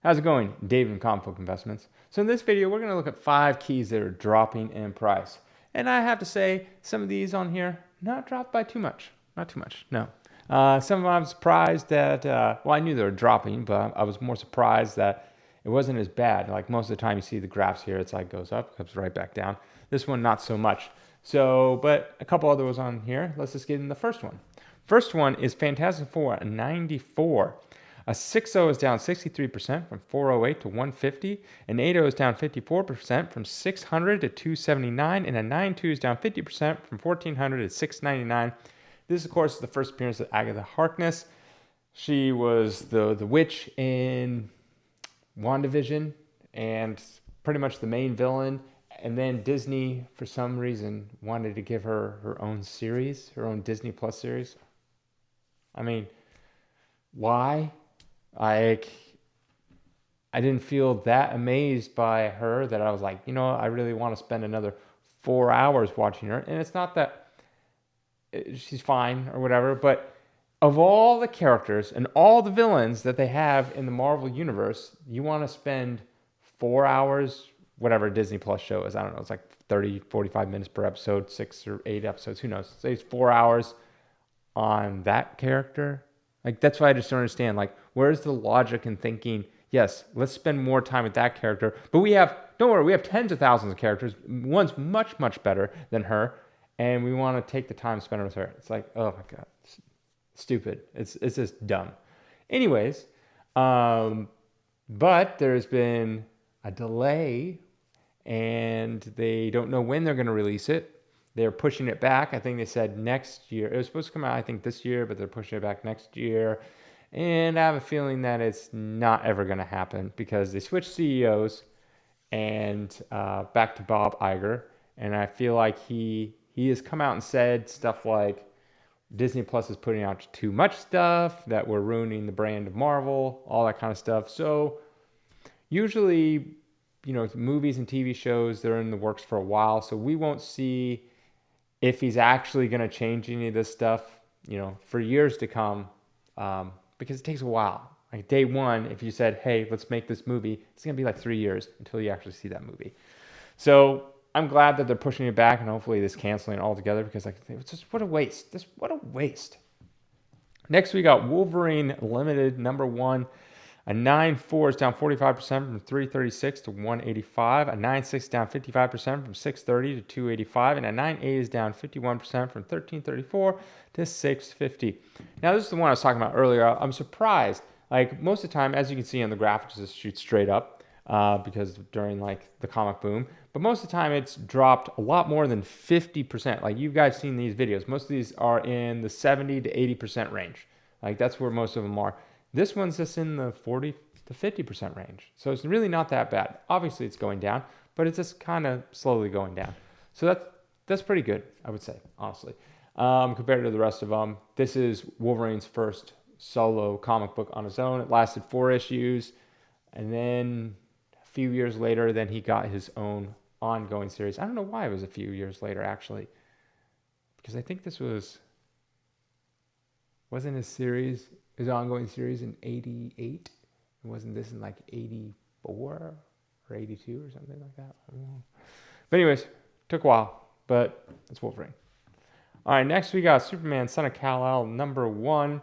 How's it going? Dave from Comic Book Investments. So in this video, we're going to look at 5 keys that are dropping in price. And I have to say, some of these on here, not dropped by too much. Not too much, no. Some of them I'm surprised that, well, I knew they were dropping, but I was more surprised that it wasn't as bad. Like most of the time you see the graphs here, it's like goes up, comes right back down. This one, not so much. So, but a couple other ones on here. Let's just get in the first one. First one is Fantastic Four, a 94. A 6.0 is down 63% from 408 to 150. An 8.0 is down 54% from 600 to 279. And a 9.2 is down 50% from 1400 to 699. This, of course, is the first appearance of Agatha Harkness. She was the witch in WandaVision and pretty much the main villain. And then Disney, for some reason, wanted to give her her own series, her own Disney Plus series. I mean, why? Like, I didn't feel that amazed by her that I was like, you know, I really want to spend another 4 hours watching her. And it's not that she's fine or whatever, but of all the characters and all the villains that they have in the Marvel universe, you want to spend 4 hours, whatever Disney Plus show is. I don't know. It's like 30, 45 minutes per episode, 6 or 8 episodes. Who knows? Say it's 4 hours on that character. Like, that's why I just don't understand. Like, where's the logic in thinking, yes, let's spend more time with that character, but don't worry, we have tens of thousands of characters. One's much, much better than her, and we want to take the time to spend with her. It's like, oh my God, it's stupid. It's just dumb. Anyways, but there's been a delay, and they don't know when they're going to release it. They're pushing it back. I think they said next year. It was supposed to come out, I think, this year, but they're pushing it back next year. And I have a feeling that it's not ever going to happen because they switched CEOs and back to Bob Iger. And I feel like he has come out and said stuff like Disney Plus is putting out too much stuff, that we're ruining the brand of Marvel, all that kind of stuff. So usually, you know, movies and TV shows, they're in the works for a while. So we won't see if he's actually going to change any of this stuff, you know, for years to come, because it takes a while. Like day one, if you said, hey, let's make this movie, it's going to be like 3 years until you actually see that movie. So I'm glad that they're pushing it back and hopefully this canceling it altogether because like, it's just what a waste. What a waste. Next, we got Wolverine Limited #1. A 9.4 is down 45% from 336 to 185. A 9.6 down 55% from 630 to 285. And a 9.8 is down 51% from 1334 to 650. Now, this is the one I was talking about earlier. I'm surprised. Like, most of the time, as you can see on the graphics, it shoots straight up because during, like, the comic boom. But most of the time, it's dropped a lot more than 50%. Like, you guys seen these videos. Most of these are in the 70 to 80% range. Like, that's where most of them are. This one's just in the 40 to 50% range. So it's really not that bad. Obviously it's going down, but it's just kind of slowly going down. So that's pretty good, I would say, honestly. Compared to the rest of them, this is Wolverine's first solo comic book on his own. It lasted 4 issues. And then a few years later, then he got his own ongoing series. I don't know why it was a few years later, actually. Because I think this wasn't his series, his ongoing series in 88. Wasn't this in like 84 or 82 or something like that? I don't know. But anyways, took a while, but it's Wolverine. All right, next we got Superman, Son of Kal-El, #1.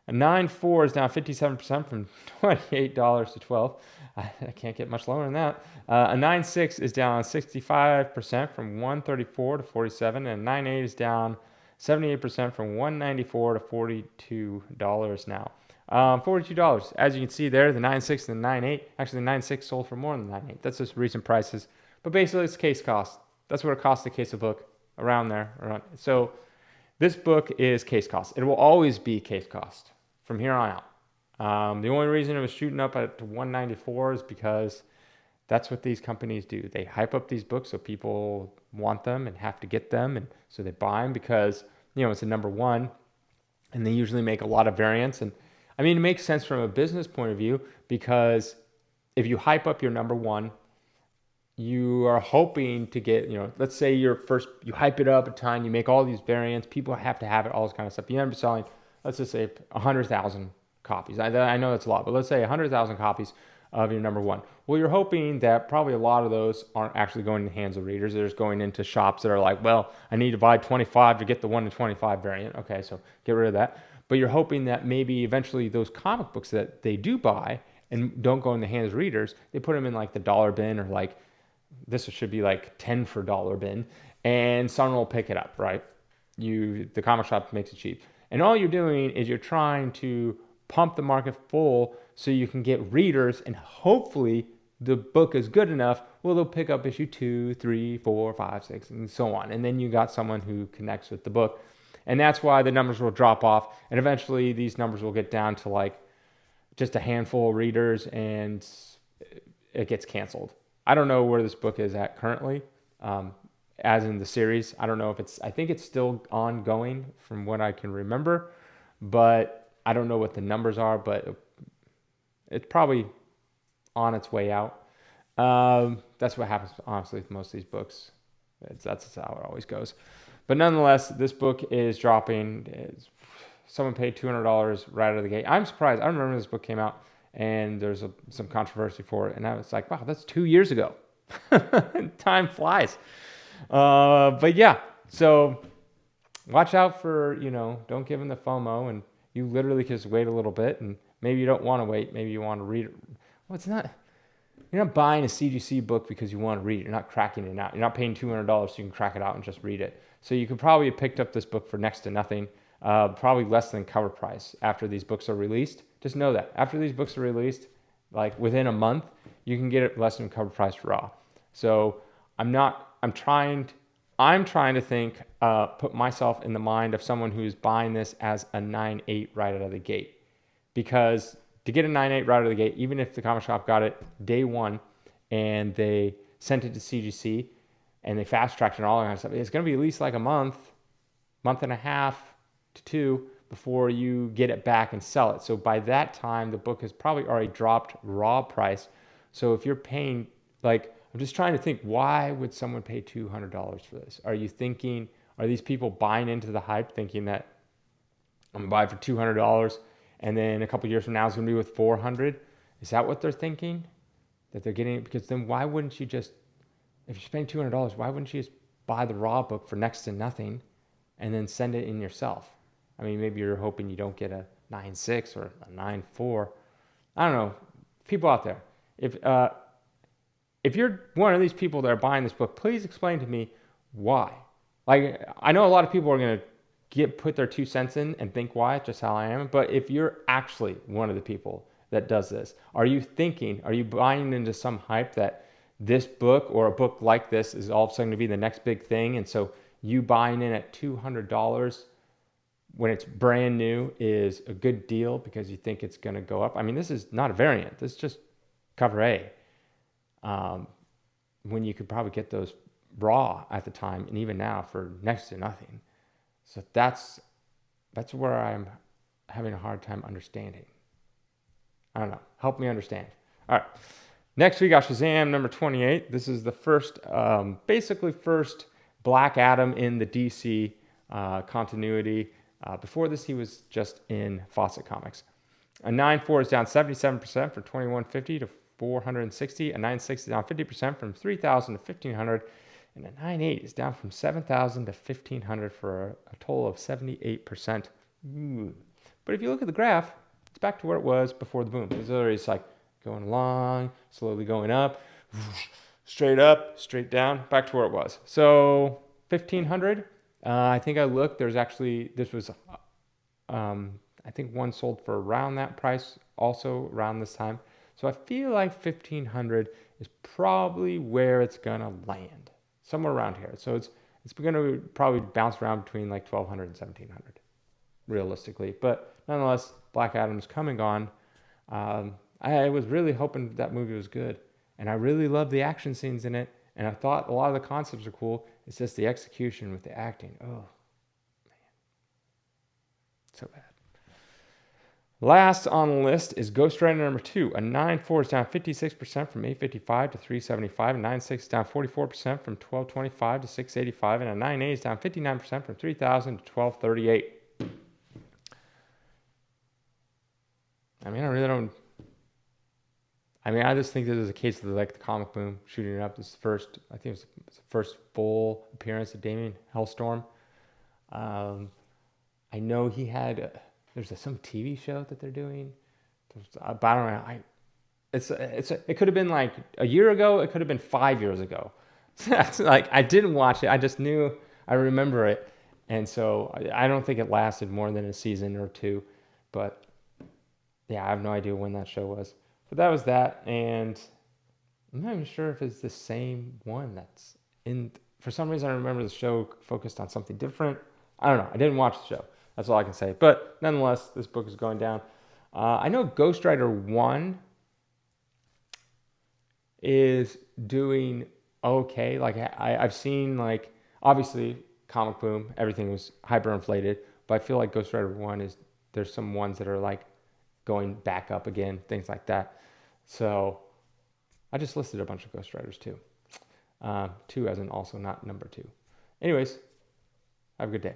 A 9.4 is down 57% from $28 to $12. I can't get much lower than that. A 9.6 is down 65% from 134 to 47, and a 9.8 is down 78% from $194 to $42 now. $42. As you can see there, the 9.6 and the 9.8. Actually, the 9.6 sold for more than the 9.8. That's just recent prices. But basically, it's case cost. That's what it costs a case of book, around there. So this book is case cost. It will always be case cost from here on out. The only reason it was shooting up at 194 is because that's what these companies do. They hype up these books so people want them and have to get them. And so they buy them because, you know, it's a #1 and they usually make a lot of variants. And I mean, it makes sense from a business point of view because if you hype up your #1, you are hoping to get, you know, let's say you hype it up a ton, you make all these variants, people have to have it, all this kind of stuff. You end up selling, let's just say 100,000 copies. I know that's a lot, but let's say 100,000 copies of your number one. Well, you're hoping that probably a lot of those aren't actually going in the hands of readers. They're just going into shops that are like, well, I need to buy 25 to get the 1 in 25 variant. Okay, so get rid of that. But you're hoping that maybe eventually those comic books that they do buy and don't go in the hands of readers, they put them in like the dollar bin, or like this should be like 10 for dollar bin, and someone will pick it up, right? The comic shop makes it cheap. And all you're doing is you're trying to pump the market full so you can get readers, and hopefully the book is good enough. Well, they'll pick up issue 2, 3, 4, 5, 6, and so on. And then you got someone who connects with the book. And that's why the numbers will drop off. And eventually these numbers will get down to like just a handful of readers, and it gets canceled. I don't know where this book is at currently, as in the series. I don't know if I think it's still ongoing from what I can remember, but I don't know what the numbers are, but it's probably on its way out. That's what happens, honestly, with most of these books. That's how it always goes. But nonetheless, this book is dropping. Someone paid $200 right out of the gate. I'm surprised. I remember this book came out, and there's some controversy for it, and I was like, wow, that's 2 years ago. Time flies. But yeah, so watch out for, don't give them the FOMO, and you literally just wait a little bit, and maybe you don't want to wait. Maybe you want to read it. Well, you're not buying a CGC book because you want to read it. You're not cracking it out. You're not paying $200 so you can crack it out and just read it. So you could probably have picked up this book for next to nothing, probably less than cover price after these books are released. Just know that. After these books are released, like within a month, you can get it less than cover price raw. So I'm trying to think, put myself in the mind of someone who's buying this as a 9.8 right out of the gate. Because to get a 9.8 right out of the gate, even if the comic shop got it day one and they sent it to CGC and they fast tracked it and all that kind of stuff, it's going to be at least like a month and a half to 2 before you get it back and sell it. So by that time, the book has probably already dropped raw price. So if you're paying, like, I'm just trying to think, why would someone pay $200 for this? Are these people buying into the hype thinking that I'm going to buy it for $200 and then a couple years from now it's going to be with $400? Is that what they're thinking? That they're getting it? Because then why wouldn't you just, if you're spending $200, why wouldn't you just buy the raw book for next to nothing and then send it in yourself? I mean, maybe you're hoping you don't get a 9.6 or a 9.4. I don't know. People out there, if you're one of these people that are buying this book, please explain to me why. Like, I know a lot of people are going to put their 2 cents in and think why, just how I am. But if you're actually one of the people that does this, are you buying into some hype that this book or a book like this is all of a sudden going to be the next big thing? And so you buying in at $200 when it's brand new is a good deal because you think it's going to go up. I mean, this is not a variant. This is just cover A. When you could probably get those raw at the time and even now for next to nothing. So that's where I'm having a hard time understanding. I don't know. Help me understand. All right. Next we got Shazam number 28. This is the first Black Adam in the DC continuity. Before this, he was just in Fawcett Comics. A 9.4 is down 77% from 2150 to 460. A 9.6 is down 50% from 3,000 to 1,500. And a 9.8 is down from 7,000 to 1,500 for a total of 78%. Ooh. But if you look at the graph, it's back to where it was before the boom. It's like going along, slowly going up, straight up, straight down, back to where it was. So 1,500. I think I looked. I think one sold for around that price, also around this time. So I feel like 1,500 is probably where it's gonna land, somewhere around here. So it's gonna probably bounce around between like 1,200 and 1,700, realistically. But nonetheless, Black Adam's come and gone. I was really hoping that movie was good, and I really loved the action scenes in it. And I thought a lot of the concepts are cool. It's just the execution with the acting. Oh, man. So bad. Last on the list is Ghost Rider number 2. A 9.4 is down 56% from 855 to 375. A 9.6 is down 44% from 1225 to 685. And a 9.8 is down 59% from 3,000 to 1,238. I mean, I really don't. I mean, I just think this is a case of like the comic boom shooting it up. This first, I think it was the first full appearance of Damien Hellstorm. Um, I know he had. There's some TV show that they're doing. But I don't know. It could have been like a year ago. It could have been 5 years ago. That's like I didn't watch it. I just knew I remember it, and so I don't think it lasted more than a season or two. But yeah, I have no idea when that show was. But that was that, and I'm not even sure if it's the same one that's in. For some reason, I remember the show focused on something different. I don't know. I didn't watch the show. That's all I can say. But nonetheless, this book is going down. I know Ghost Rider 1 is doing okay. Like I've seen like obviously Comic Boom, everything was hyperinflated, but I feel like Ghost Rider 1 is there's some ones that are like going back up again, things like that. So I just listed a bunch of Ghost Riders too. Two as in also not number two. Anyways, have a good day.